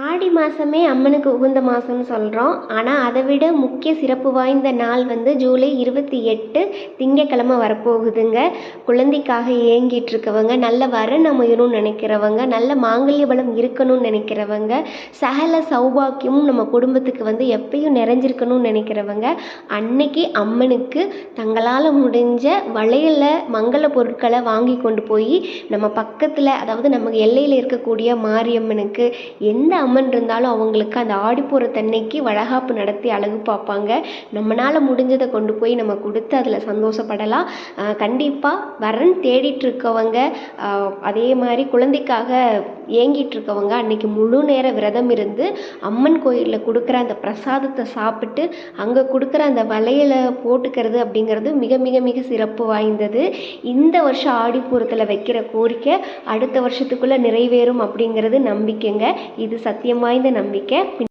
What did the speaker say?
ஆடி மாதமே அம்மனுக்கு உகந்த மாதம்னு சொல்கிறோம். ஆனால் அதை விட முக்கிய சிறப்பு வாய்ந்த நாள் வந்து ஜூலை 28 திங்கக்கிழமை வரப்போகுதுங்க. குழந்தைக்காக ஏங்கிட்டு இருக்கவங்க, நல்ல வரன் அமையணும்னு நினைக்கிறவங்க, நல்ல மாங்கல்ய பலம் இருக்கணும்னு நினைக்கிறவங்க, சகல சௌபாக்கியமும் நம்ம குடும்பத்துக்கு வந்து எப்பயும் நிறைஞ்சிருக்கணும்னு நினைக்கிறவங்க, அன்னைக்கு அம்மனுக்கு தங்களால் முடிஞ்ச வளையல மங்கள பொருட்களை வாங்கி கொண்டு போய் நம்ம பக்கத்தில், அதாவது நம்ம எல்லையில் இருக்கக்கூடிய மாரியம்மனுக்கு, எந்த அம்மன் இருந்தாலும் அவங்களுக்கு அந்த ஆடிப்பூரத்தன்னைக்கு வளகாப்பு நடத்தி அழகு பார்ப்பாங்க. நம்மளால் முடிஞ்சதை கொண்டு போய் நம்ம கொடுத்து அதில் சந்தோஷப்படலாம். கண்டிப்பாக வரன் தேடிட்டுருக்கவங்க, அதே மாதிரி குழந்தைக்காக ஏங்கிட்டுருக்கவங்க அன்றைக்கி முழு நேர விரதம் இருந்து அம்மன் கோயிலில் கொடுக்குற அந்த பிரசாதத்தை சாப்பிட்டு அங்கே கொடுக்குற அந்த வளையலை போட்டுக்கிறது அப்படிங்கிறது மிக மிக மிக சிறப்பு வாய்ந்தது. இந்த வருஷம் ஆடிப்பூரத்தில் வைக்கிற கோரிக்கை அடுத்த வருஷத்துக்குள்ளே நிறைவேறும் அப்படிங்கிறது நம்பிக்கைங்க. இது சத்தியம் வாய்ந்த நம்பிக்கை.